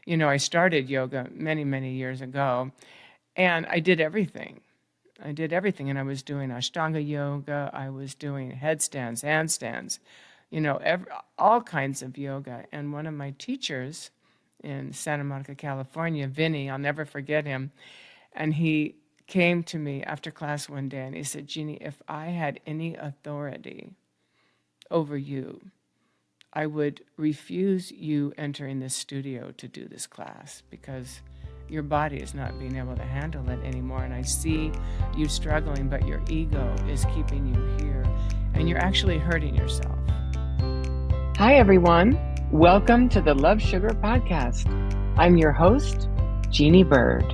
I started yoga many, many years ago, and I did everything. And I was doing Ashtanga yoga. I was doing headstands, handstands, all kinds of yoga. And one of my teachers in Santa Monica, California, Vinny, I'll never forget him. And he came to me after class one day and he said, Jeannie, if I had any authority over you, I would refuse you entering this studio to do this class because your body is not being able to handle it anymore. And I see you struggling, but your ego is keeping you here and you're actually hurting yourself. Hi, everyone. Welcome to the Love Sugar Podcast. I'm your host, Jeanne Byrd.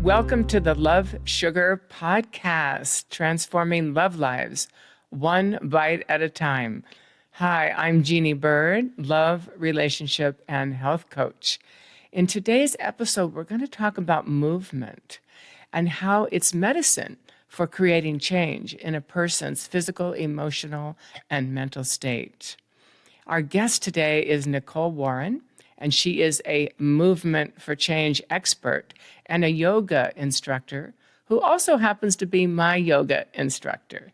Welcome to the Love Sugar Podcast, transforming love lives one bite at a time. Hi, I'm Jeanne Byrd, love, relationship, and health coach. In today's episode, we're going to talk about movement and how it's medicine for creating change in a person's physical, emotional, and mental state. Our guest today is Nicole Warren, and she is a movement for change expert and a yoga instructor who also happens to be my yoga instructor.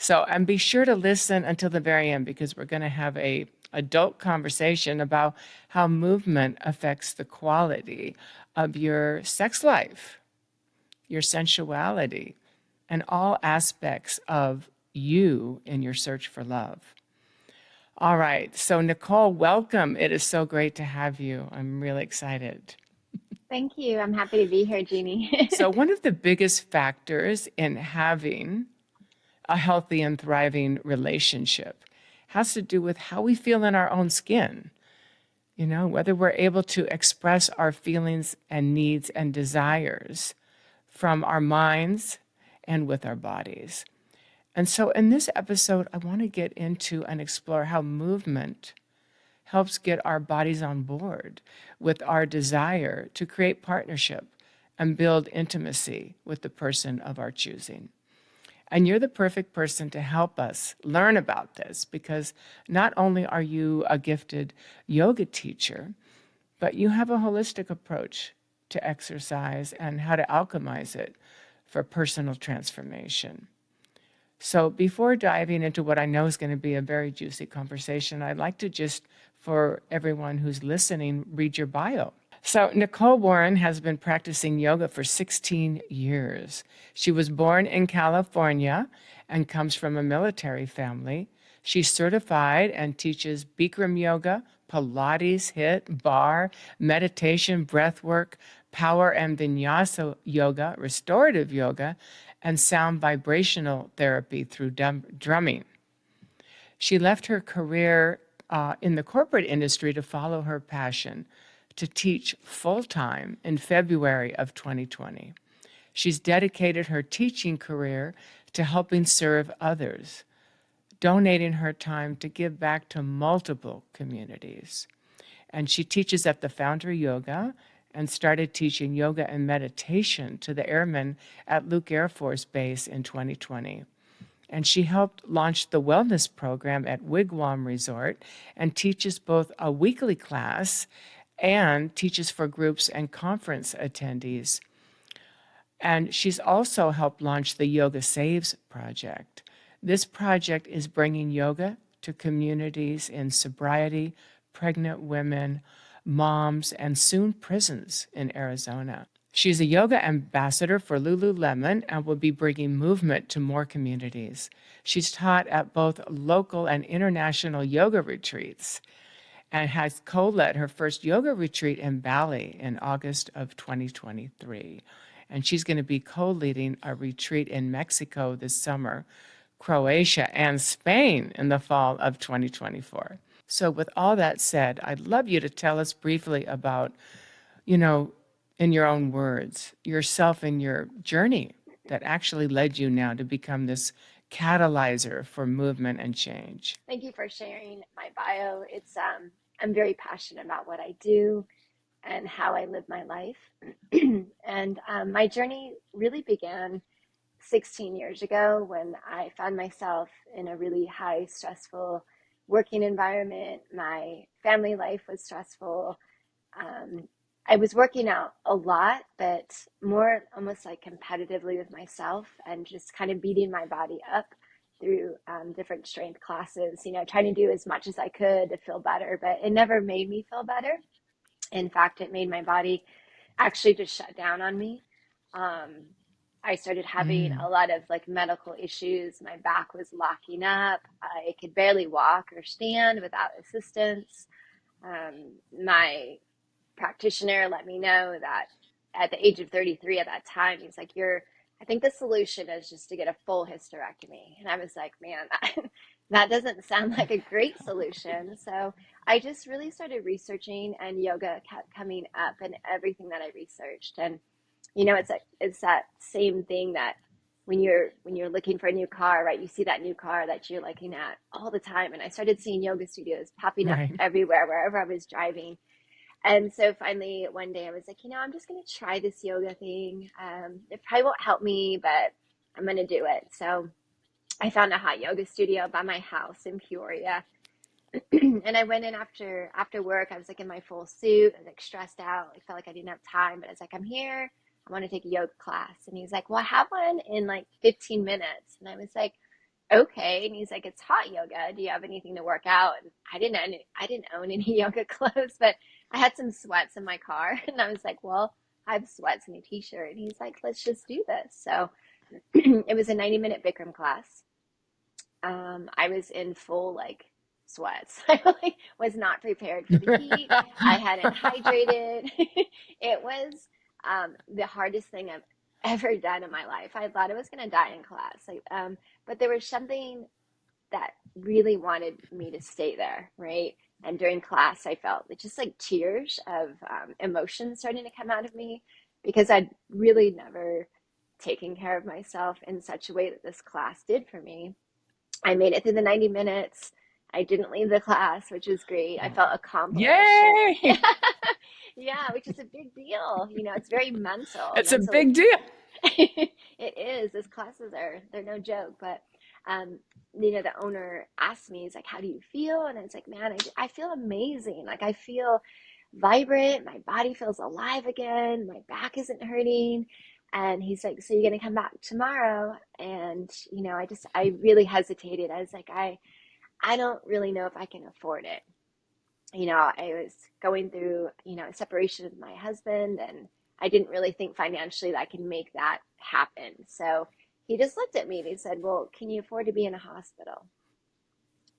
And be sure to listen until the very end because we're going to have a adult conversation about how movement affects the quality of your sex life, your sensuality, and all aspects of you in your search for love. All right. So, Nicole, welcome. It is so great to have you. I'm really excited. Thank you. I'm happy to be here, Jeannie. So, one of the biggest factors in having a healthy and thriving relationship has to do with how we feel in our own skin. Whether we're able to express our feelings and needs and desires from our minds and with our bodies. And so in this episode, I want to get into and explore how movement helps get our bodies on board with our desire to create partnership and build intimacy with the person of our choosing. And you're the perfect person to help us learn about this because not only are you a gifted yoga teacher, but you have a holistic approach to exercise and how to alchemize it for personal transformation. So before diving into what I know is going to be a very juicy conversation, I'd like to just, for everyone who's listening, read your bio. So Nicole Warren has been practicing yoga for 16 years. She was born in California and comes from a military family. She's certified and teaches Bikram yoga, Pilates, HIIT, bar, meditation, breath work, power and vinyasa yoga, restorative yoga, and sound vibrational therapy through drumming. She left her career in the corporate industry to follow her passion to teach full-time in February of 2020. She's dedicated her teaching career to helping serve others, donating her time to give back to multiple communities. And she teaches at the Founder Yoga and started teaching yoga and meditation to the airmen at Luke Air Force Base in 2020. And she helped launch the wellness program at Wigwam Resort and teaches both a weekly class and teaches for groups and conference attendees. And she's also helped launch the Yoga Saves project. This project is bringing yoga to communities in sobriety, pregnant women, moms, and soon prisons in Arizona. She's a yoga ambassador for Lululemon and will be bringing movement to more communities. She's taught at both local and international yoga retreats and has co-led her first yoga retreat in Bali in August of 2023. And she's going to be co-leading a retreat in Mexico this summer, Croatia, and Spain in the fall of 2024. So with all that said, I'd love you to tell us briefly about, in your own words, yourself and your journey that actually led you now to become this catalyzer for movement and change. Thank you for sharing my bio. I'm very passionate about what I do and how I live my life. And my journey really began 16 years ago when I found myself in a really high stressful working environment. My family life was stressful. um, I was working out a lot, but more almost like competitively with myself and just kind of beating my body up through different strength classes, trying to do as much as I could to feel better, but it never made me feel better. In fact, it made my body actually just shut down on me. Um, I started having Mm. a lot of like medical issues. My back was locking up. I could barely walk or stand without assistance. My practitioner let me know that at the age of 33 at that time, he's like, I think the solution is just to get a full hysterectomy. And I was like, man, that doesn't sound like a great solution. So I just really started researching, and yoga kept coming up in everything that I researched. And it's that same thing that when you're looking for a new car, right? You see that new car that you're looking at all the time. And I started seeing yoga studios popping up Right. everywhere, wherever I was driving. And so finally, one day I was like, I'm just going to try this yoga thing. It probably won't help me, but I'm going to do it. So I found a hot yoga studio by my house in Peoria. And I went in after work. I was like in my full suit. I was like stressed out. I felt like I didn't have time, but I was like, I'm here. I want to take a yoga class. And he's like, well, I have one in like 15 minutes. And I was like, okay. And he's like, it's hot yoga. Do you have anything to work out? And I didn't own any yoga clothes, but I had some sweats in my car. And I was like, well, I have sweats and a t-shirt. And he's like, let's just do this. So it was a 90-minute Bikram class. I was in full like sweats. I really was not prepared for the heat. I hadn't hydrated. It was the hardest thing I've ever done in my life. I thought I was going to die in class. But there was something that really wanted me to stay there, right? And during class, I felt just like tears of emotion starting to come out of me because I'd really never taken care of myself in such a way that this class did for me. I made it through the 90 minutes. I didn't leave the class, which was great. I felt accomplished. And yeah, Yay! yeah, which is a big deal. It's very mental, It's a mentally. big deal. It is. These classes they're no joke. But the owner asked me, he's like, how do you feel? And I was like, man, I feel amazing. Like I feel vibrant. My body feels alive again. My back isn't hurting. And he's like, so you're gonna come back tomorrow? And I really hesitated. I was like, I don't really know if I can afford it. I was going through, a separation with my husband, and I didn't really think financially that I could make that happen. So he just looked at me and he said, well, can you afford to be in a hospital?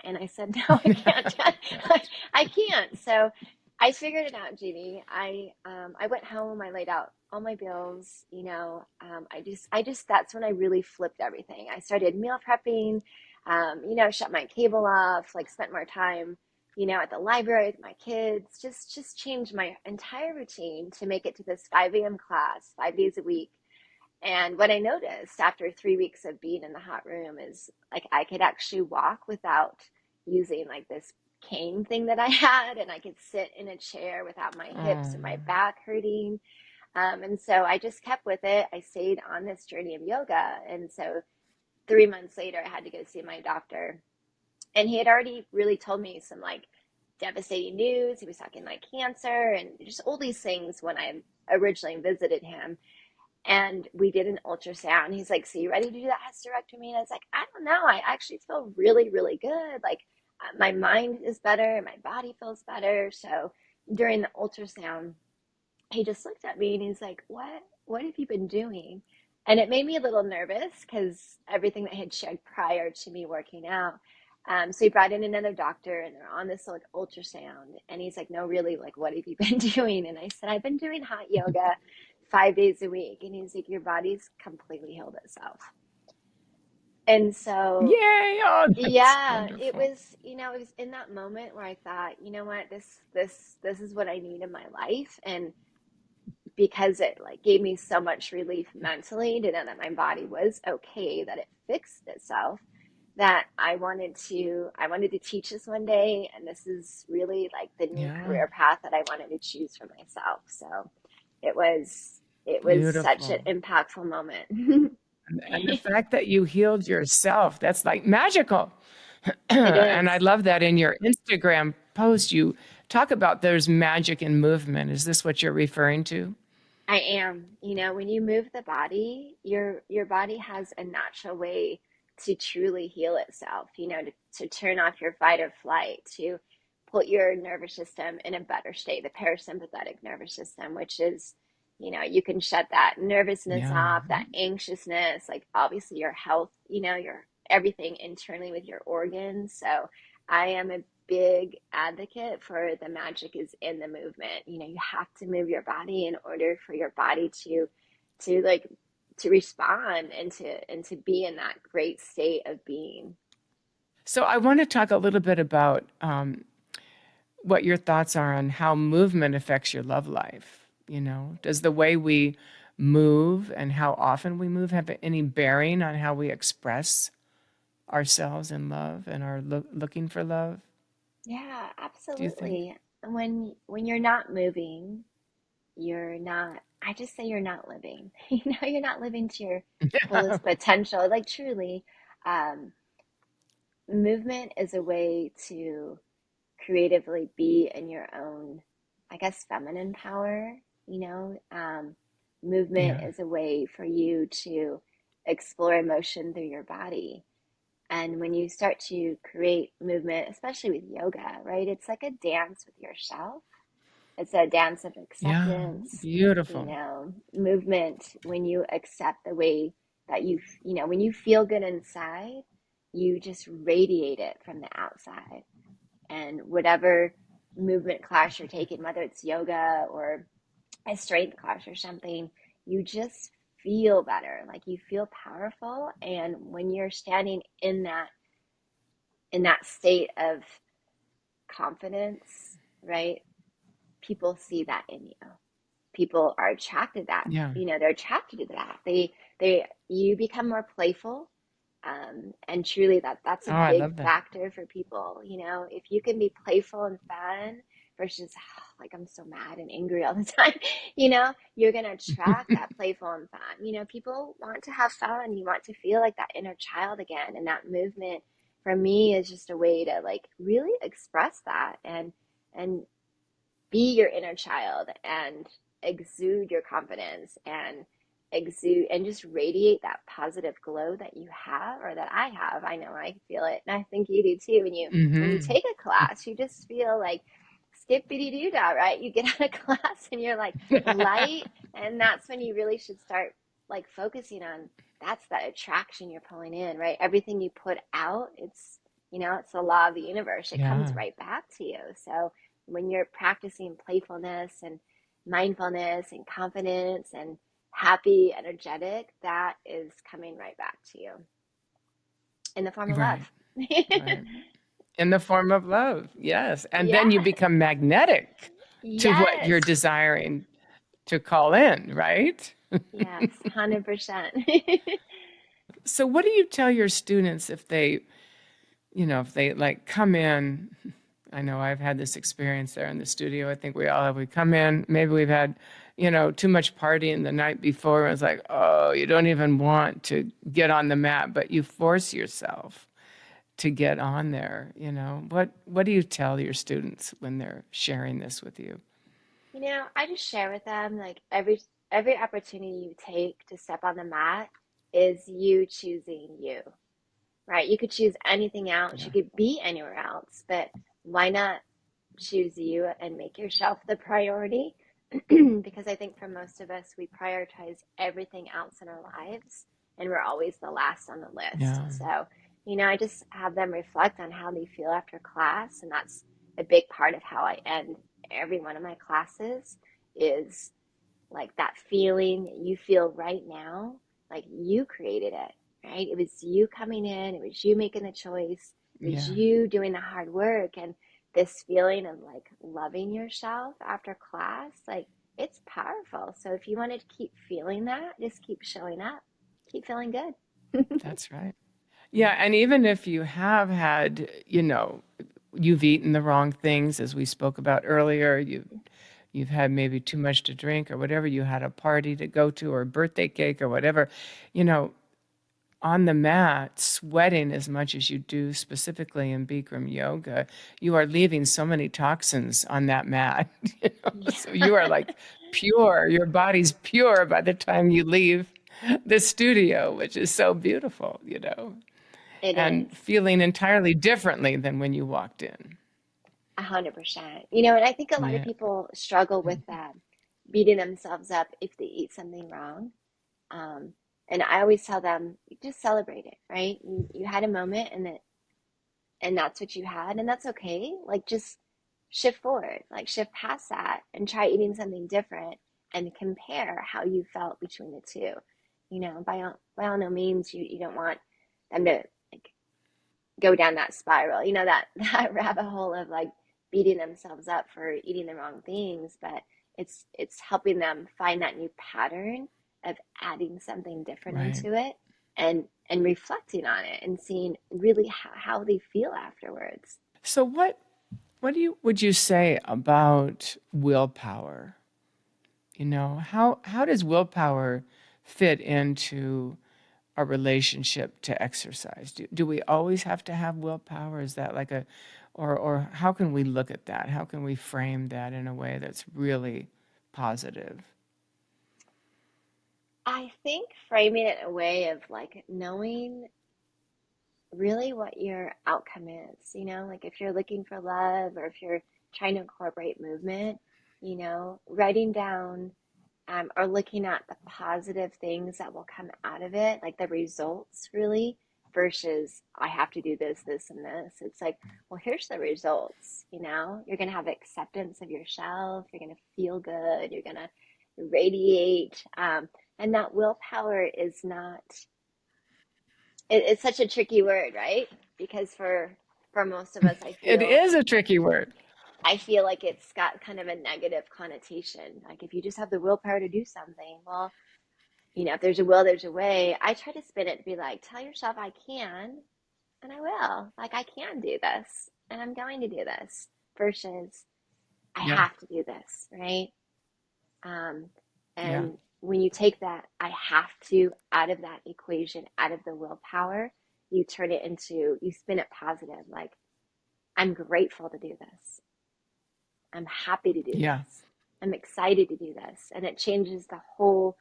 And I said, no, I can't. I can't. So I figured it out, Jeannie. I went home. I laid out all my bills. That's when I really flipped everything. I started meal prepping. Shut my cable off. Like spent more time, at the library with my kids. Just changed my entire routine to make it to this 5 a.m. class 5 days a week. And what I noticed after 3 weeks of being in the hot room is like I could actually walk without using like this cane thing that I had, and I could sit in a chair without my hips and my Oh, back hurting. And so I just kept with it. I stayed on this journey of yoga. And so 3 months later, I had to go see my doctor. And he had already really told me some like devastating news. He was talking like cancer and just all these things when I originally visited him. And we did an ultrasound. He's like, so you ready to do that hysterectomy? And I was like, I don't know. I actually feel really, really good. Like my mind is better. My body feels better. So during the ultrasound, he just looked at me and he's like, what have you been doing? And it made me a little nervous because everything that had shared prior to me working out. So he brought in another doctor and they're on this like ultrasound. And he's like, no, really, like, what have you been doing? And I said, I've been doing hot yoga 5 days a week. And he's like, your body's completely healed itself. And so, yay! Oh, that's yeah, it wonderful. was, it was in that moment where I thought, you know what, this is what I need in my life. And because it like gave me so much relief mentally to know that my body was okay, that it fixed itself, that I wanted to teach this one day, and this is really like the new Yeah, career path that I wanted to choose for myself. So it was it was such an beautiful. impactful moment. And the fact that you healed yourself, that's like magical. It And I is. love that in your Instagram post, you talk about there's magic in movement. Is this what you're referring to? I am. When you move the body, your body has a natural way to truly heal itself, to turn off your fight or flight, to put your nervous system in a better state, the parasympathetic nervous system, which is, you can shut that nervousness Yeah. off, that anxiousness, like obviously your health, your everything internally with your organs. So I am a big advocate for the magic is in the movement. You have to move your body in order for your body to like to respond and to be in that great state of being. So I want to talk a little bit about what your thoughts are on how movement affects your love life. Does the way we move and how often we move have any bearing on how we express ourselves in love and are looking for love? Yeah, Do you think? absolutely. When you're not moving, you're not, I just say you're not living. You're not living to your fullest potential. Like truly, um, movement is a way to creatively be in your own, I guess, feminine power. You know, um, Movement Yeah. is a way for you to explore emotion through your body. And when you start to create movement, especially with yoga, right? It's like a dance with yourself. It's a dance of Yeah. acceptance, Beautiful. movement when you accept the way that when you feel good inside, you just radiate it from the outside. And whatever movement class you're taking, whether it's yoga or a strength class or something, you just feel better. Like you feel powerful. And when you're standing in that state of confidence, right? People see that in you. People are attracted to that. Yeah. They're attracted to that. You become more playful. And truly that's Oh, a I big love that. factor for people. If you can be playful and fun versus like I'm so mad and angry all the time, you're going to attract that playful and fun. People want to have fun. You want to feel like that inner child again. And that movement for me is just a way to like really express that and be your inner child and exude your confidence and exude and just radiate that positive glow that you have or that I have. I know I feel it and I think you do too. When you Hmm. take a class, you just feel like skippity doo dah, right? You get out of class and you're like light, and that's when you really should start like focusing on that's that attraction you're pulling in, right? Everything you put out, it's the law of the universe. It comes Yeah. right back to you. So when you're practicing playfulness and mindfulness and confidence and happy, energetic, that is coming right back to you in the form of love. Right. Right. In the form of love. Yes. And then you Yeah. become magnetic to what you're Yes. desiring to call in, right? Yes. 100%. So what do you tell your students if they like come in? I know I've had this experience there in the studio. I think we all have. We come in, maybe we've had, too much partying the night before. And it's like, oh, you don't even want to get on the mat, but you force yourself to get on there. What do you tell your students when they're sharing this with you? I just share with them like every opportunity you take to step on the mat is you choosing you. Right? You could choose anything else. Yeah. You could be anywhere else, but why not choose you and make yourself the priority? Because I think for most of us, we prioritize everything else in our lives and we're always the last on the list. Yeah. So, I just have them reflect on how they feel after class. And that's a big part of how I end every one of my classes is like that feeling that you feel right now, like you created it, right? It was you coming in, it was you making the choice, it was Yeah. you doing the hard work. And this feeling of like loving yourself after class, like it's powerful. So if you wanted to keep feeling that, just keep showing up, keep feeling good. That's right. Yeah, and even if you have had, you've eaten the wrong things, as we spoke about earlier, you've had maybe too much to drink or whatever, you had a party to go to or a birthday cake or whatever, you know, on the mat sweating as much as you do specifically in Bikram yoga, you are leaving so many toxins on that mat. Yeah, So you are like pure. Your body's pure by the time you leave the studio, which is so beautiful, it and is. feeling entirely differently than when you walked in. 100%. And I think a lot of Yeah. people struggle with that, beating themselves up if they eat something wrong. Um, and I always tell them, just celebrate it, right? You had a moment and that's what you had, and that's okay. Like just shift forward, like shift past that and try eating something different and compare how you felt between the two. By all no means you don't want them to like go down that spiral, that that rabbit hole of like beating themselves up for eating the wrong things, but it's helping them find that new pattern of adding something different Right. into it and reflecting on it and seeing really how they feel afterwards. So what would you say about willpower? How does willpower fit into a relationship to exercise? Do we always have to have willpower? Is that like or how can we look at that? How can we frame that in a way that's really positive? I think framing it in a way of like knowing really what your outcome is, like if you're looking for love or if you're trying to incorporate movement, writing down or looking at the positive things that will come out of it, like the results really, versus I have to do this, this, and this. It's like, well, here's the results, you're going to have acceptance of yourself, you're going to feel good, you're going to radiate. And that willpower is not, it's such a tricky word, right? Because for most of us, It is a tricky word. I feel like it's got kind of a negative connotation. Like if you just have the willpower to do something, well, if there's a will, there's a way. I try to spin it to be like, tell yourself I can, and I will. Like I can do this, and I'm going to do this, versus I Yeah. have to do this, right? Um, Yeah. and when you take that I have to out of that equation, out of the willpower, you turn it into, you spin it positive. Like I'm grateful to do this. I'm happy to do Yeah. this. I'm excited to do this. And it changes the whole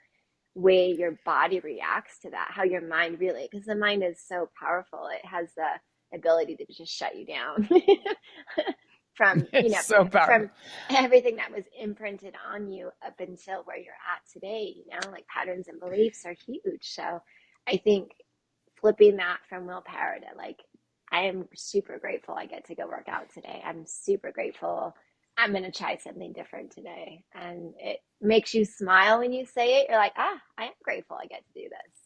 way your body reacts to that, how your mind really, because the mind is so powerful. It has the ability to just shut you down from, It's so powerful. from everything that was imprinted on you up until where you're at today, like patterns and beliefs are huge. So I think flipping that from willpower to like, I am super grateful I get to go work out today. I'm super grateful I'm going to try something different today. And it makes you smile when you say it. You're like, I am grateful I get to do this.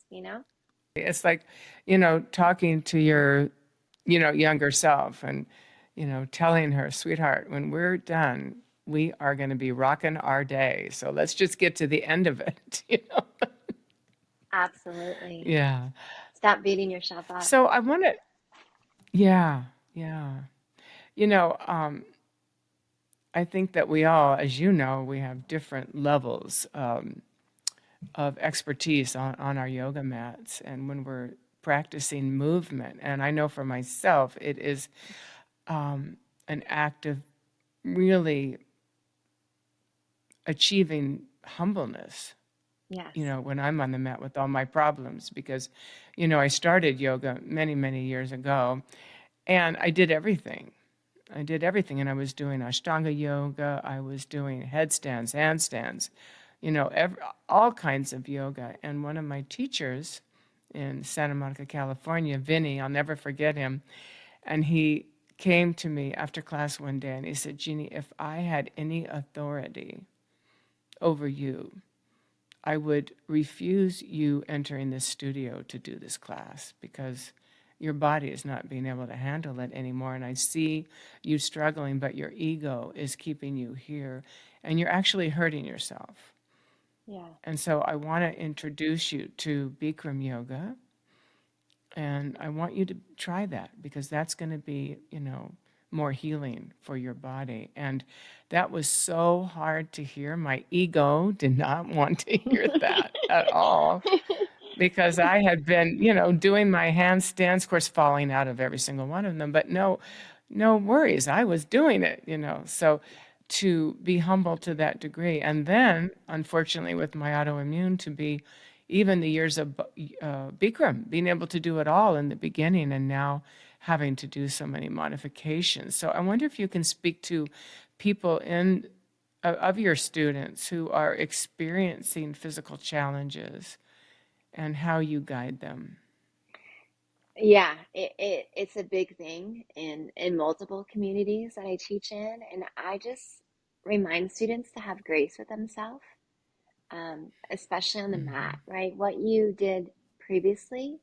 It's like, talking to your, younger self and, telling her, sweetheart, when we're done, we are going to be rocking our day. So let's just get to the end of it. Absolutely. Yeah. Stop beating yourself up. So I want to, yeah, yeah. You know, um, I think that we all, as you know, we have different levels of expertise on our yoga mats. And when we're practicing movement, and I know for myself, it is an act of really achieving humbleness, Yes. when I'm on the mat with all my problems, because, I started yoga many, many years ago, and I did everything. I did everything, and I was doing Ashtanga yoga, I was doing headstands, handstands, all kinds of yoga. And one of my teachers in Santa Monica, California, Vinny, I'll never forget him, and he came to me after class one day and he said, Jeannie, if I had any authority over you, I would refuse you entering this studio to do this class because your body is not being able to handle it anymore. And I see you struggling, but your ego is keeping you here and you're actually hurting yourself. Yeah. And so I want to introduce you to Bikram yoga. And I want you to try that because that's going to be, more healing for your body. And that was so hard to hear. My ego did not want to hear that at all. because I had been, you know, doing my handstands, of course, falling out of every single one of them, but no worries. I was doing it, you know. So to be humble to that degree. And then, unfortunately, with my autoimmune, to be even the years of Bikram, being able to do it all in the beginning and now having to do so many modifications. So I wonder if you can speak to people in of your students who are experiencing physical challenges and how you guide them. Yeah, it's a big thing in multiple communities that I teach in, and I just remind students to have grace with themselves, especially on the mat, Mhm. right? What you did previously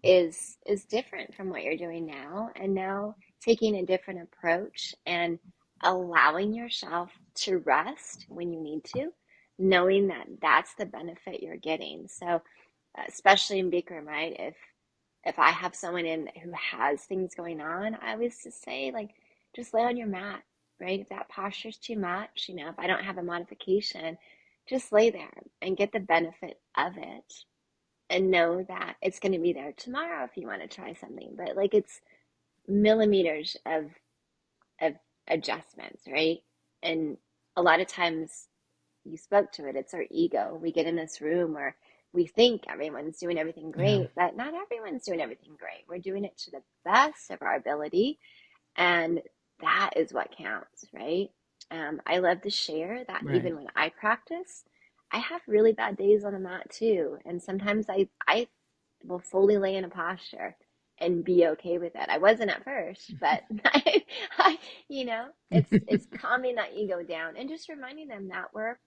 is different from what you're doing now, and now taking a different approach and allowing yourself to rest when you need to, knowing that that's the benefit you're getting. So, especially in Bikram, right? If I have someone in who has things going on, I always just say, like, just lay on your mat, right? If that posture's too much, if I don't have a modification, just lay there and get the benefit of it and know that it's going to be there tomorrow if you want to try something. But like, it's millimeters of adjustments, right? And a lot of times you spoke to it, it's our ego. We get in this room where we think everyone's doing everything Yeah, great, but not everyone's doing everything great. We're doing it to the best of our ability, and that is what counts, right? I love to share that right. even when I practice, I have really bad days on the mat too, and sometimes I will fully lay in a posture and be okay with it. I wasn't at first, but I, it's calming that ego down and just reminding them that we're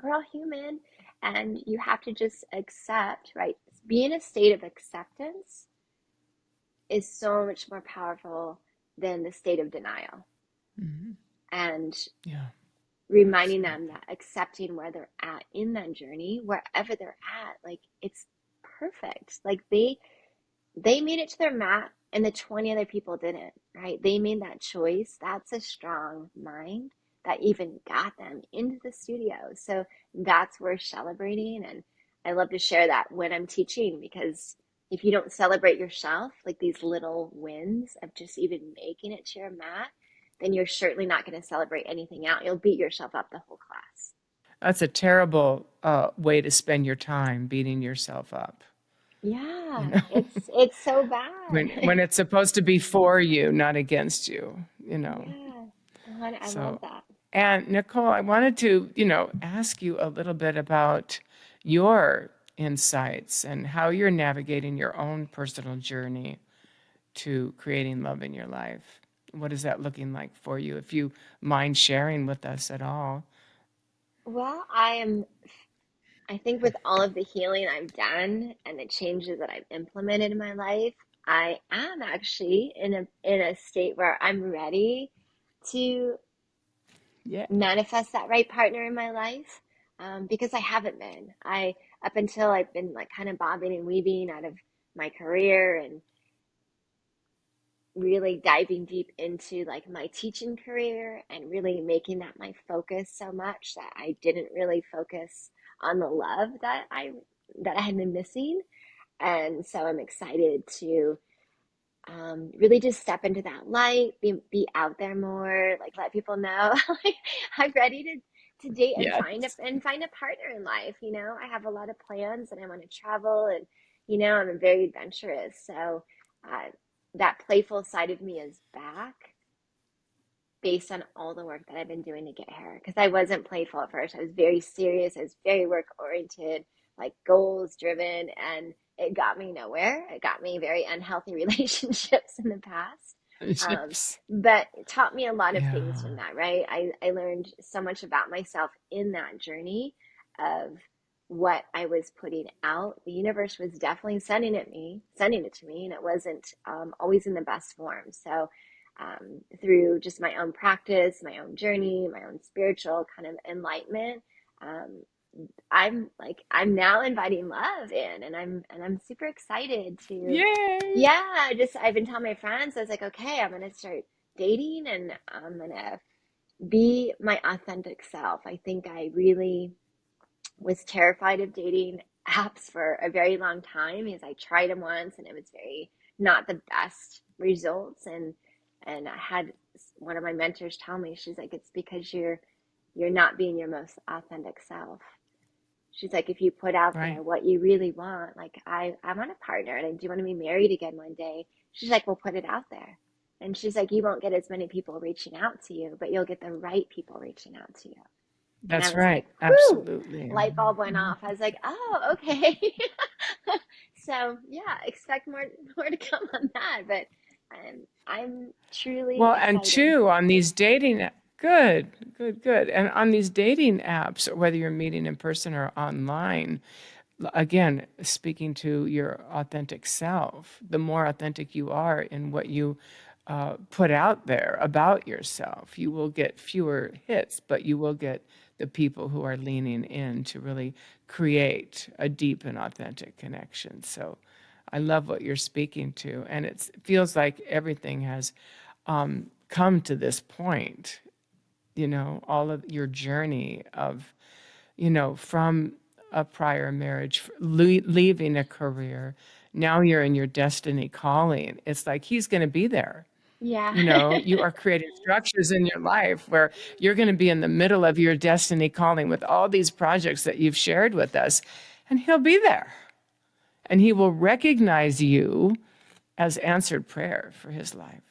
all human, and you have to just accept, right? Be in a state of acceptance is so much more powerful than the state of denial. Mhm. And Yeah, reminding them absolutely. that accepting where they're at in that journey, wherever they're at, like, it's perfect. Like, they made it to their mat and the 20 other people didn't, right? They made that choice. That's a strong mind that even got them into the studio. So that's worth celebrating. And I love to share that when I'm teaching, because if you don't celebrate yourself, like these little wins of just even making it to your mat, then you're certainly not going to celebrate anything out. You'll beat yourself up the whole class. That's a terrible way to spend your time beating yourself up, you Yeah, know, it's so bad. when it's supposed to be for you, not against you, you know. Yeah, I love So, that. and Nicole, I wanted to, you know, ask you a little bit about your insights and how you're navigating your own personal journey to creating love in your life. What is that looking like for you? If you mind sharing with us at all. Well, I think with all of the healing I've done and the changes that I've implemented in my life, I am actually in a state where I'm ready to Yeah. manifest that right partner in my life. Because I haven't been. Up until I've been like kind of bobbing and weaving out of my career and really diving deep into like my teaching career and really making that my focus so much that I didn't really focus on the love that I had been missing. And so I'm excited to really just step into that light, be out there more, like let people know like I'm ready to date and Yes. find a partner in life. I have a lot of plans and I want to travel, and I'm very adventurous. So uh, that playful side of me is back based on all the work that I've been doing to get here. Because I wasn't playful at first. I was very serious. I was very work oriented, like goals driven, and it got me nowhere. It got me very unhealthy relationships in the past. Um, Yes. but it taught me a lot of things Yeah. from that, right? I learned so much about myself in that journey of what I was putting out. The universe was definitely sending it to me, and it wasn't always in the best form. So through just my own practice, my own journey, my own spiritual kind of enlightenment. Um, I'm now inviting love in, and I'm super excited to, Yay. yeah. Just I've been telling my friends, I was like, okay, I'm gonna start dating, and I'm gonna be my authentic self. I think I really was terrified of dating apps for a very long time because I tried them once and it was very not the best results. And I had one of my mentors tell me, she's like, it's because you're not being your most authentic self. She's like, if you put out Right. there what you really want, like I want a partner and I do want to be married again one day. She's like, well, put it out there. And she's like, you won't get as many people reaching out to you, but you'll get the right people reaching out to you. And I That's was like, right. whoo, Absolutely. light bulb went Mhm. off. I was like, oh, okay. So yeah, expect more to come on that. But I'm truly Well, and excited. two, on these good, good, good. And on these dating apps, whether you're meeting in person or online, again, speaking to your authentic self, the more authentic you are in what you put out there about yourself, you will get fewer hits, but you will get the people who are leaning in to really create a deep and authentic connection. So I love what you're speaking to. And it feels like everything has come to this point, all of your journey of from a prior marriage, leaving a career. Now you're in your destiny calling. It's like he's going to be there. Yeah. You are creating structures in your life where you're going to be in the middle of your destiny calling with all these projects that you've shared with us, and he'll be there. And he will recognize you as answered prayer for his life.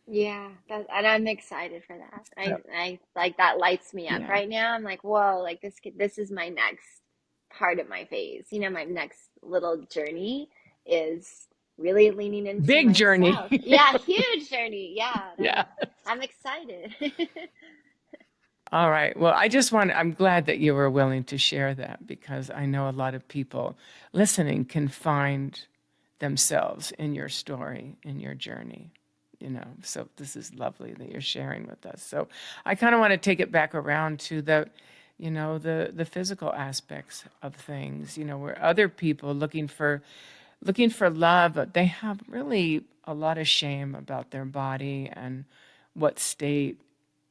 Yeah, and I'm excited for that. So, I like that lights me up yeah. right now. I'm like, whoa, like this is my next part of my phase. My next little journey is really leaning into Big journey. myself. Yeah, huge journey. Yeah, Yeah. I'm excited. All right. Well, I'm glad that you were willing to share that because I know a lot of people listening can find themselves in your story, in your journey. So this is lovely that you're sharing with us. So I kind of want to take it back around to the physical aspects of things, where other people looking for love, but they have really a lot of shame about their body and what state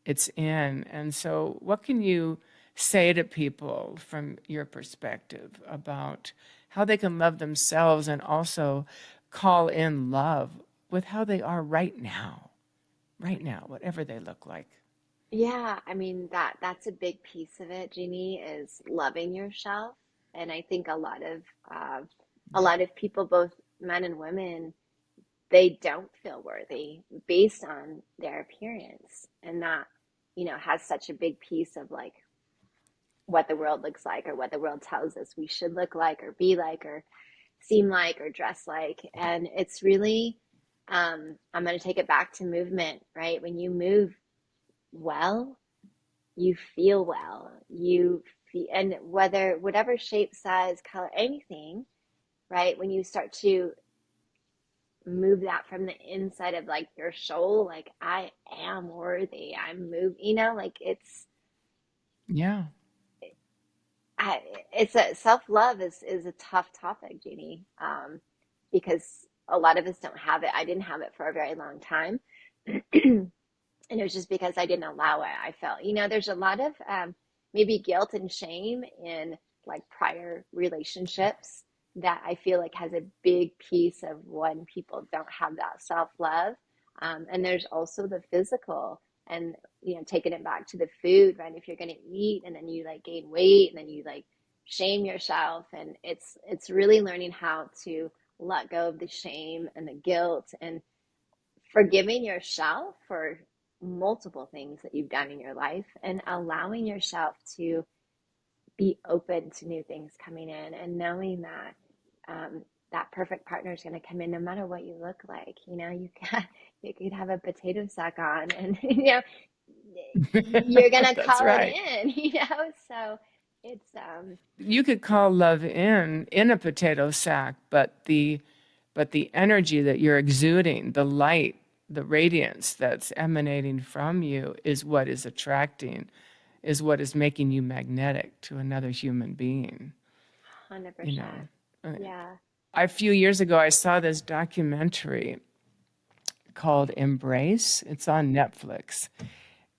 it's in. And so, what can you say to people from your perspective about how they can love themselves and also call in love with how they are right now, whatever they look like? Yeah, I mean that's a big piece of it, Jeannie, is loving yourself. And I think uh, a lot of people, both men and women, they don't feel worthy based on their appearance. And that, has such a big piece of like what the world looks like or what the world tells us we should look like or be like or seem like or dress like. And it's really, I'm going to take it back to movement, right? When you move well, you feel well. And whatever shape, size, color, anything, right? When you start to move that from the inside of like your soul, like I am worthy, I'm moved, like Yeah. I, it's a self-love is a tough topic, Jeannie, because a lot of us don't have it. I didn't have it for a very long time. And it was just because I didn't allow it. I felt, there's a lot of maybe guilt and shame in like prior relationships that I feel like has a big piece of when people don't have that self-love. And there's also the physical and, taking it back to the food, right? If you're going to eat and then you like gain weight and then you like shame yourself. And it's really learning how to let go of the shame and the guilt and forgiving yourself for multiple things that you've done in your life and allowing yourself to be open to new things coming in and knowing that that perfect partner is going to come in no matter what you look like. You could have a potato sack on and you're going to That's call it right. in. So it's You could call love in a potato sack, but the energy that you're exuding, the light, the radiance that's emanating from you is what is attracting, is what is making you magnetic to another human being. You know, 100%. Uh, Yeah. a few years ago, I saw this documentary called Embrace. It's on Netflix.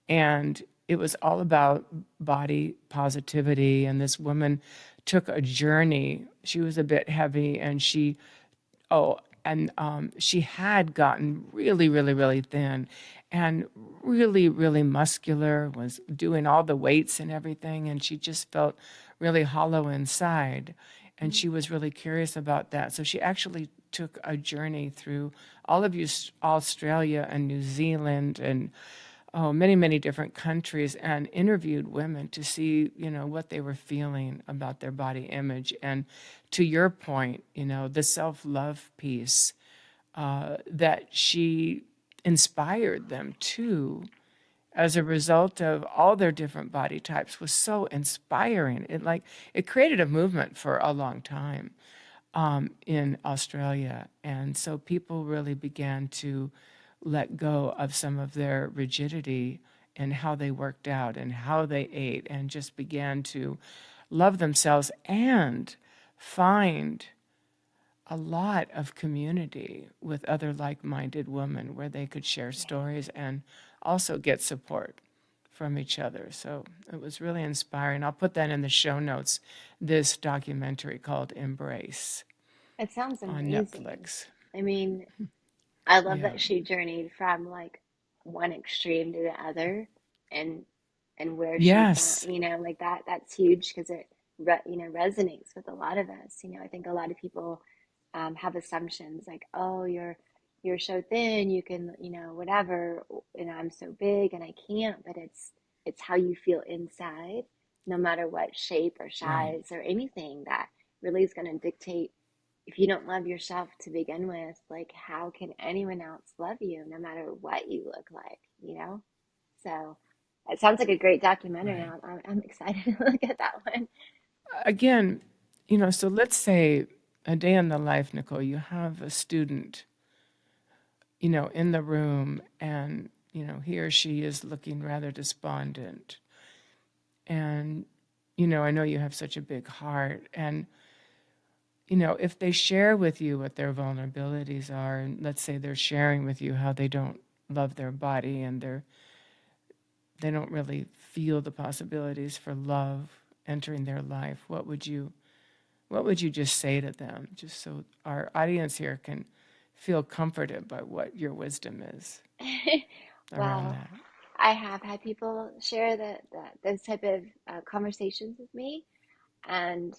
And it was all about body positivity. And this woman took a journey. She was a bit heavy, and oh, she had gotten really, really, really thin and really, really muscular, was doing all the weights and everything, and she just felt really hollow inside. And Mm. she was really curious about that. So she actually took a journey through all of Australia and New Zealand and many, many different countries and interviewed women to see, what they were feeling about their body image. And to your point, the self-love piece that she inspired them to as a result of all their different body types was so inspiring. It created a movement for a long time in Australia. And so people really began to let go of some of their rigidity in how they worked out and how they ate, and just began to love themselves and find a lot of community with other like-minded women where they could share stories and also get support from each other. So it was really inspiring. I'll put that in the show notes, this documentary called Embrace It sounds on amazing. Netflix. I mean, I love Yeah. that she journeyed from like one extreme to the other, and where she found, Yes. like that's huge because it resonates with a lot of us. I think a lot of people have assumptions like, oh, you're so thin, you can, whatever, and I'm so big and I can't, but it's how you feel inside, no matter what shape or Right. size or anything, that really is going to dictate. If you don't love yourself to begin with, like how can anyone else love you no matter what you look like? So it sounds like a great documentary. Right. I'm excited to look at that one. Again, so let's say a day in the life, Nicole, you have a student, in the room, and, he or she is looking rather despondent. And, I know you have such a big heart. And, if they share with you what their vulnerabilities are, and let's say they're sharing with you how they don't love their body and they don't really feel the possibilities for love entering their life, what would you just say to them, just so our audience here can feel comforted by what your wisdom is around Well, that? I have had people share those type of conversations with me, and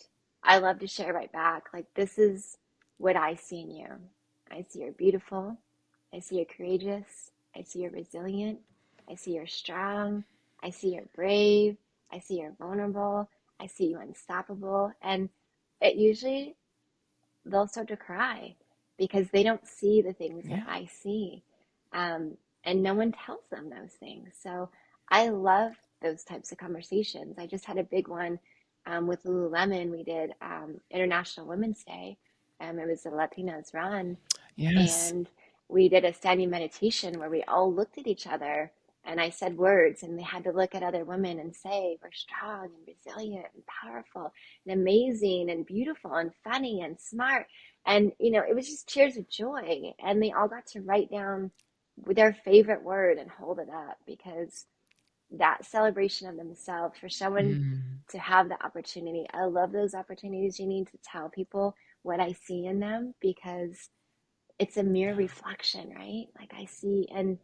I love to share right back. Like, this is what I see in you. I see you're beautiful. I see you're courageous. I see you're resilient. I see you're strong. I see you're brave. I see you're vulnerable. I see you unstoppable. And it usually, they'll start to cry because they don't see the things that Yeah. I see. Um, and no one tells them those things. So I love those types of conversations. I just had a big one with Lululemon. We did International Women's Day. It was a Latinas run, Yes. and we did a standing meditation where we all looked at each other, and I said words, and they had to look at other women and say, we're strong and resilient and powerful and amazing and beautiful and funny and smart. And, it was just tears of joy. And they all got to write down their favorite word and hold it up, because that celebration of themselves, for someone Mm. to have the opportunity. I love those opportunities, you need to tell people what I see in them, because it's a mere reflection, right? Like I see, and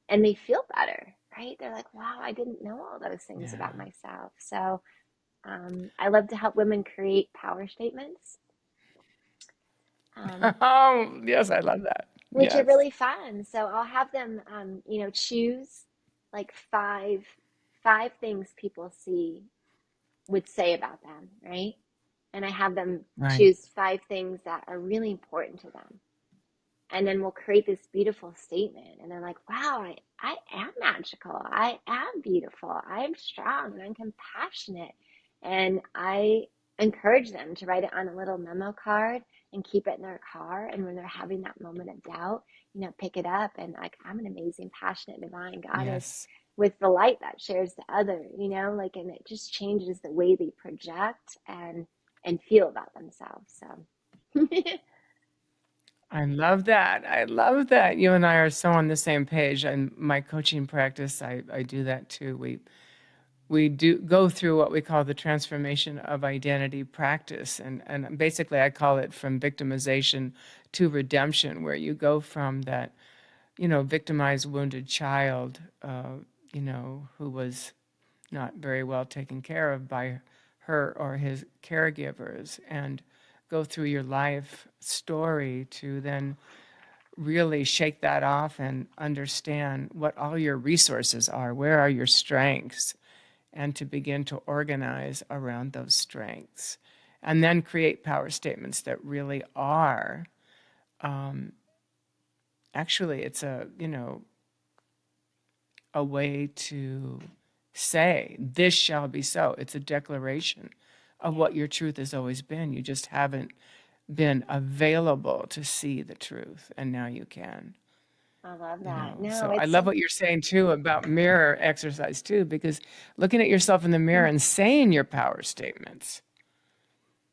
they feel better, right? They're like, wow, I didn't know all those things Yeah. about myself. So I love to help women create power statements, um, Oh, yes, I love that. which are Yes. really fun. So I'll have them, choose like five things people see would say about them, right? And I have them Right. choose five things that are really important to them. And then we'll create this beautiful statement. And they're like, wow, I am magical. I am beautiful. I am strong and I'm compassionate. And I encourage them to write it on a little memo card and keep it in their car. And when they're having that moment of doubt, pick it up and like, I'm an amazing, passionate, divine goddess Yes. with the light that shares the other, like, and it just changes the way they project and feel about themselves. So I love that. I love that. You and I are so on the same page. And my coaching practice, I do that too. we do go through what we call the transformation of identity practice. And basically, I call it from victimization to redemption, where you go from that, victimized, wounded child, who was not very well taken care of by her or his caregivers, and go through your life story to then really shake that off and understand what all your resources are, where are your strengths, and to begin to organize around those strengths. And then create power statements that really are, actually, it's a way to say, this shall be so. It's a declaration of Yeah, what your truth has always been. You just haven't been available to see the truth, and now you can. I love that. No, So I it's love what you're saying too about mirror exercise too, because looking at yourself in the mirror and saying your power statements,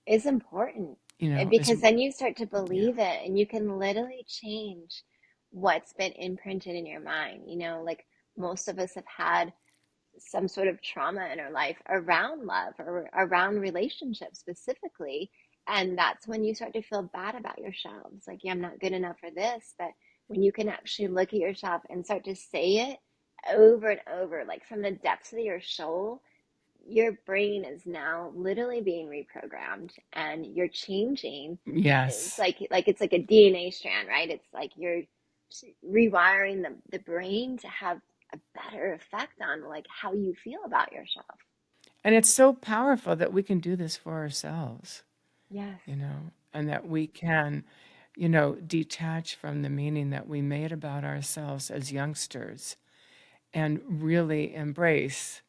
is important. is, Because then you start to yeah, believe it and you can literally change what's been imprinted in your mind. Like most of us have had some sort of trauma in our life around love or around relationships specifically. And that's when you start to feel bad about yourselves. Like, yeah, I'm not good enough for this. But when you can actually look at yourself and start to say it over and over, like from the depths of your soul, your brain is now literally being reprogrammed and you're changing. It's yes. like it's like a DNA strand, right? It's like you're rewiring the brain to have a better effect on like how you feel about yourself. And it's so powerful that we can do this for ourselves, Yes. and that we can, detach from the meaning that we made about ourselves as youngsters and really embrace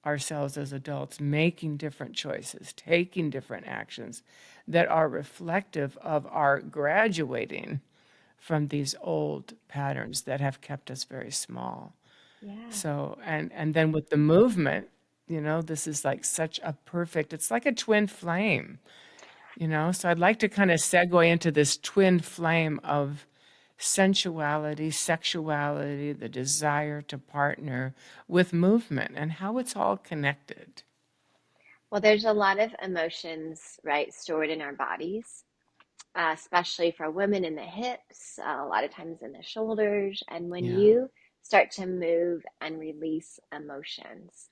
ourselves as adults, making different choices, taking different actions that are reflective of our graduating from these old patterns that have kept us very small. Yeah. So, and then with the movement, this is like such a perfect, it's like a twin flame, So I'd like to kind of segue into this twin flame of sensuality, sexuality, the desire to partner with movement and how it's all connected. Well, there's a lot of emotions, right, stored in our bodies, especially for women in the hips, a lot of times in the shoulders. And when Yeah, you start to move and release emotions,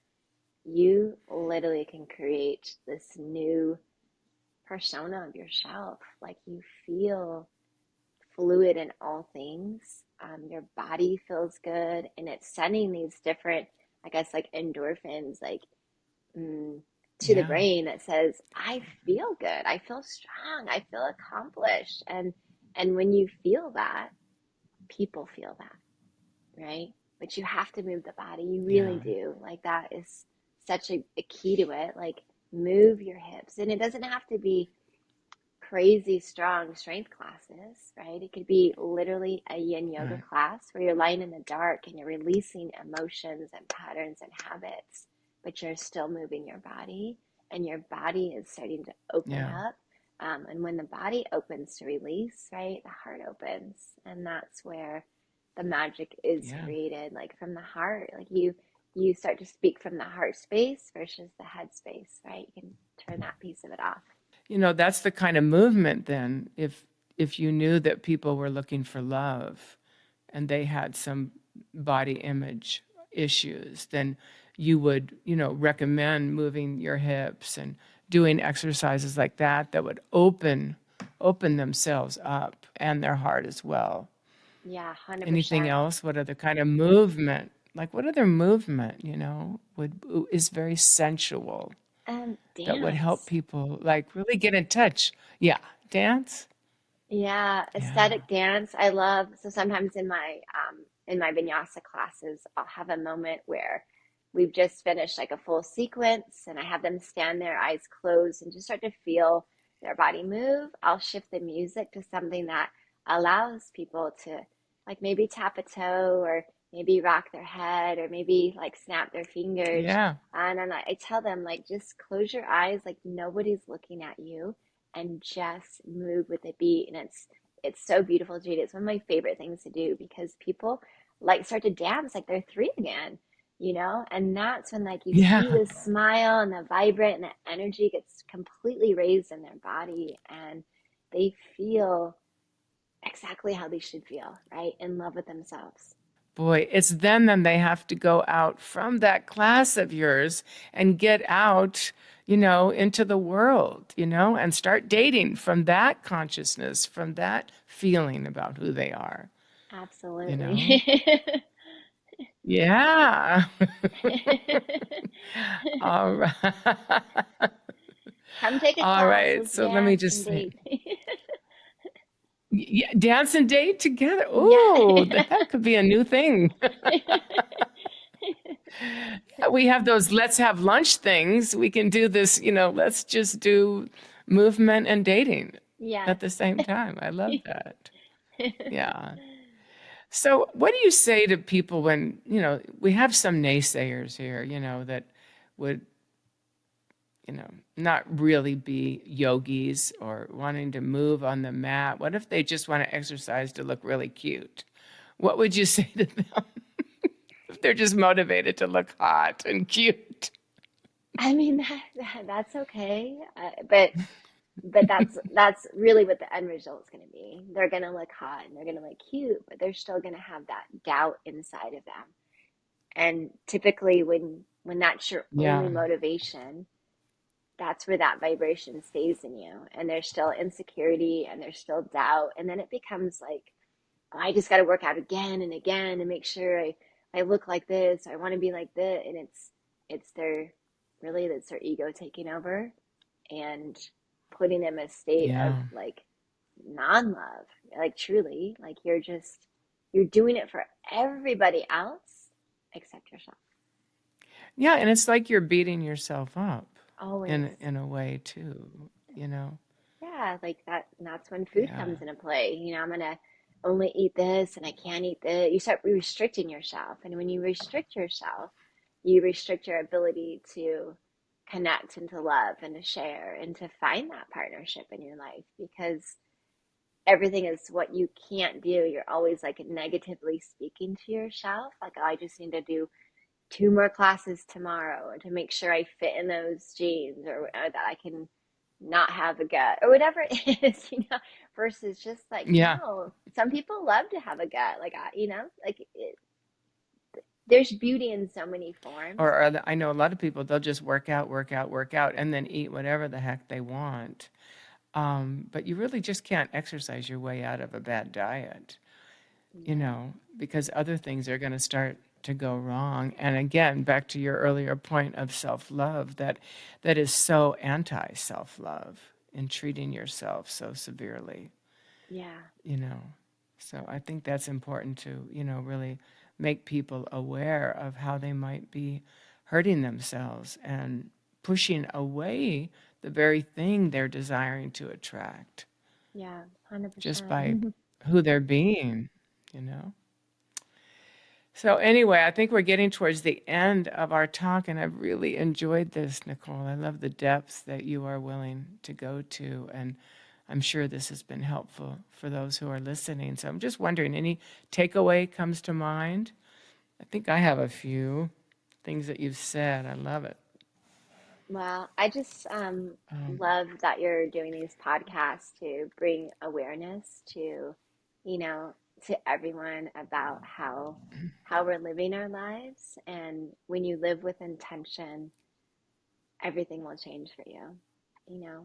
you literally can create this new persona of yourself. Like you feel fluid in all things. Your body feels good, and it's sending these different, I guess, like endorphins, like mm, to the yeah, brain that says, "I feel good. I feel strong. I feel accomplished." And when you feel that, people feel that, right? But you have to move the body. You really yeah, do. Like that is such a key to it. Like move your hips, and it doesn't have to be crazy strong strength classes, right? It could be literally a yin yoga right, class where you're lying in the dark and you're releasing emotions and patterns and habits, but you're still moving your body and your body is starting to open yeah, up. And when the body opens to release, right, the heart opens. And that's where the magic is yeah. created, like from the heart. Like you start to speak from the heart space versus the head space, right? You can turn that piece of it off. That's the kind of movement then, if you knew that people were looking for love and they had some body image issues, then you would, recommend moving your hips and doing exercises like that that would open themselves up and their heart as well. Yeah, Anything 100%. else? What other kind of movement? Like what other movement, would is very sensual that would help Dance. people like really get in touch? Yeah, dance. Yeah, Yeah, aesthetic dance. I love, so sometimes in my vinyasa classes, I'll have a moment where we've just finished like a full sequence and I have them stand there, eyes closed, and just start to feel their body move. I'll shift the music to something that allows people to like maybe tap a toe or maybe rock their head or maybe like snap their fingers. yeah, And then I tell them like just close your eyes like nobody's looking at you and just move with the beat. And it's so beautiful, Jude. It's one of my favorite things to do because people like start to dance like they're three again. And that's when like you Yeah. see the smile and the vibrant and the energy gets completely raised in their body, and they feel exactly how they should feel, right? In love with themselves. Boy, it's then they have to go out from that class of yours and get out, into the world, and start dating from that consciousness, from that feeling about who they are, you know? Absolutely. Yeah. All right. Come take a All class. right. Let's So let me dance and just think. date. Yeah, dance and date together. Yeah. Ooh, that could be a new thing. We have those let's have lunch things. We can do this, let's just do movement and dating Yes. at the same time. I love that. Yeah. So, what do you say to people when, we have some naysayers here, that would, not really be yogis or wanting to move on the mat? What if they just want to exercise to look really cute? What would you say to them if they're just motivated to look hot and cute? I mean that's okay, but that's really what the end result's going to be. They're going to look hot and they're going to look cute, but they're still going to have that doubt inside of them. And typically, when that's your only Yeah. motivation, that's where that vibration stays in you, and there's still insecurity and there's still doubt, and then it becomes like, "Oh, I just got to work out again and again and make sure I look like this. I want to be like this," and it's their really that's their ego taking over and putting them in a state of Yeah. like non-love, like truly, like you're doing it for everybody else except yourself. Yeah, and it's like you're beating yourself up Always. in a way too, you know? Yeah, like that. And that's when food Yeah. comes into play. I'm gonna only eat this and I can't eat this. You start restricting yourself. And when you restrict yourself, you restrict your ability to connect and to love and to share and to find that partnership in your life, because everything is what you can't do. You're always like negatively speaking to yourself. Like, oh, I just need to do two more classes tomorrow or to make sure I fit in those jeans, or that I can not have a gut or whatever it is, versus just like, Yeah. no, some people love to have a gut. Like, there's beauty in so many forms. I know a lot of people, they'll just work out, work out, work out, and then eat whatever the heck they want. But you really just can't exercise your way out of a bad diet, No. because other things are going to start to go wrong. And again, back to your earlier point of self-love, that is so anti-self-love in treating yourself so severely, Yeah. you know. So I think that's important to, really make people aware of how they might be hurting themselves and pushing away the very thing they're desiring to attract Yeah. just by 100%. who they're being, you know? So anyway, I think we're getting towards the end of our talk, and I've really enjoyed this, Nicole. I love the depths that you are willing to go to, and I'm sure this has been helpful for those who are listening. So I'm just wondering, any takeaway comes to mind? I think I have a few things that you've said. I love it. Well, I just Um, love that you're doing these podcasts to bring awareness you know, to everyone about how we're living our lives. And when you live with intention, everything will change for you.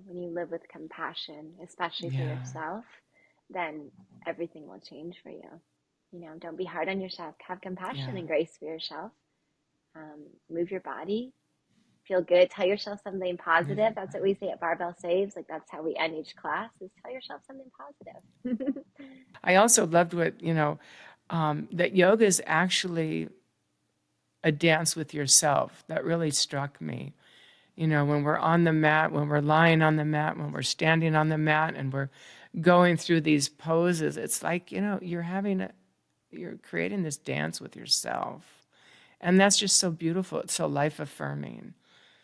When you live with compassion, especially for yeah, yourself, then everything will change for you. Don't be hard on yourself. Have compassion yeah, and grace for yourself. Move your body, feel good, tell yourself something move positive. your That's what body. we say at Barbell Saves. Like, that's how we end each class, is tell yourself something positive. I also loved what, that yoga is actually a dance with yourself. That really struck me. When we're on the mat, when we're lying on the mat, when we're standing on the mat and we're going through these poses, it's like, you're creating this dance with yourself. And that's just so beautiful. It's so life affirming.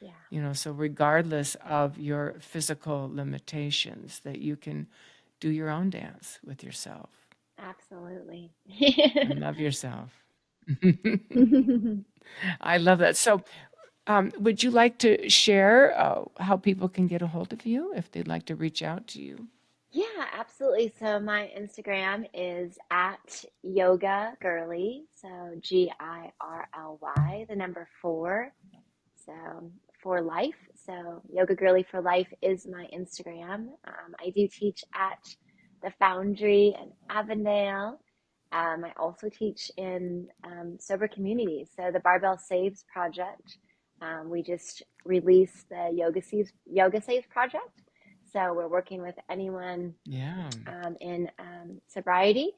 Yeah, So regardless of your physical limitations, that you can do your own dance with yourself absolutely. and love yourself. I love that. So, would you like to share how people can get a hold of you if they'd like to reach out to you? Yeah, absolutely. So my Instagram is at yoga girly. So GIRLY, the number four. So for life. So Yoga Girly for Life is my Instagram. I do teach at the Foundry in Avondale. I also teach in sober communities. So the Barbell Saves Project. We just released the Yoga Saves Project. So we're working with anyone Yeah. in sobriety.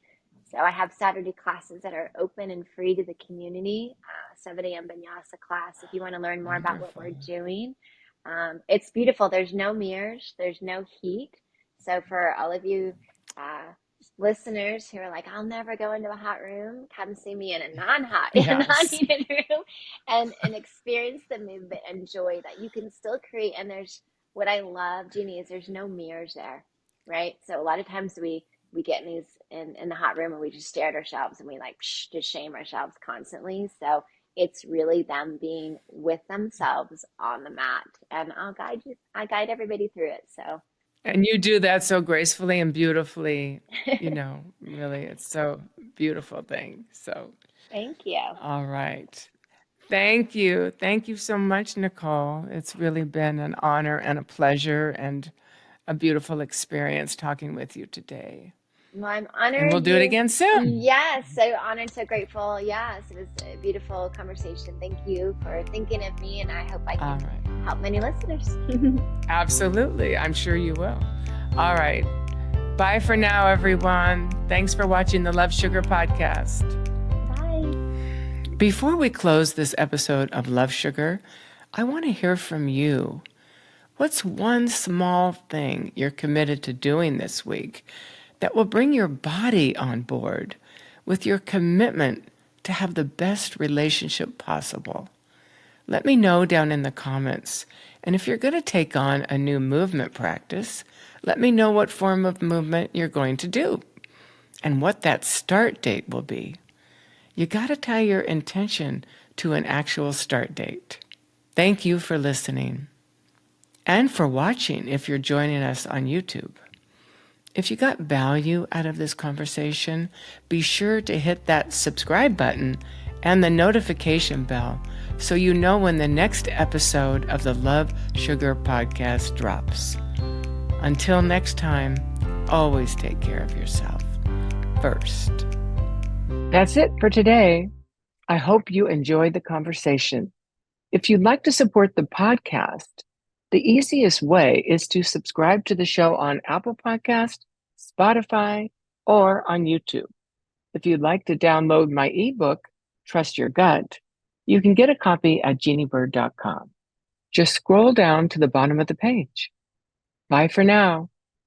So I have Saturday classes that are open and free to the community. 7 a.m. Vinyasa class if you want to learn more about what we're Wonderful. doing. It's beautiful. There's no mirrors. There's no heat. So for all of you uh, listeners who are like, I'll never go into a hot room, come see me in a non-hot, Yes. non-heated room, and experience the movement and joy that you can still create. And there's what I love, Jeannie, is there's no mirrors there, right? So a lot of times we get in these in the hot room and we just stare at ourselves and we like just shame ourselves constantly. So it's really them being with themselves on the mat, and I guide everybody through it. So And you do that so gracefully and beautifully, really, it's so beautiful thing. So, thank you. all right. Thank you. Thank you so much, Nicole. It's really been an honor and a pleasure and a beautiful experience talking with you today. Well, I'm And we'll honored do it you. again soon. Yes, so honored, so grateful. Yes, it was a beautiful conversation. Thank you for thinking of me, and I hope I All can right. help many listeners. Absolutely. I'm sure you will. All right. Bye for now, everyone. Thanks for watching the Love Sugar podcast. Bye. Before we close this episode of Love Sugar, I want to hear from you. What's one small thing you're committed to doing this week that will bring your body on board with your commitment to have the best relationship possible? Let me know down in the comments. And if you're going to take on a new movement practice, let me know what form of movement you're going to do and what that start date will be. You got to tie your intention to an actual start date. Thank you for listening and for watching if you're joining us on YouTube. If you got value out of this conversation, be sure to hit that subscribe button and the notification bell so you know when the next episode of the Love Sugar podcast drops. Until next time, always take care of yourself first. That's it for today. I hope you enjoyed the conversation. If you'd like to support the podcast, the easiest way is to subscribe to the show on Apple Podcast, Spotify, or on YouTube. If you'd like to download my ebook, Trust Your Gut, you can get a copy at jeannebyrd.com. Just scroll down to the bottom of the page. Bye for now.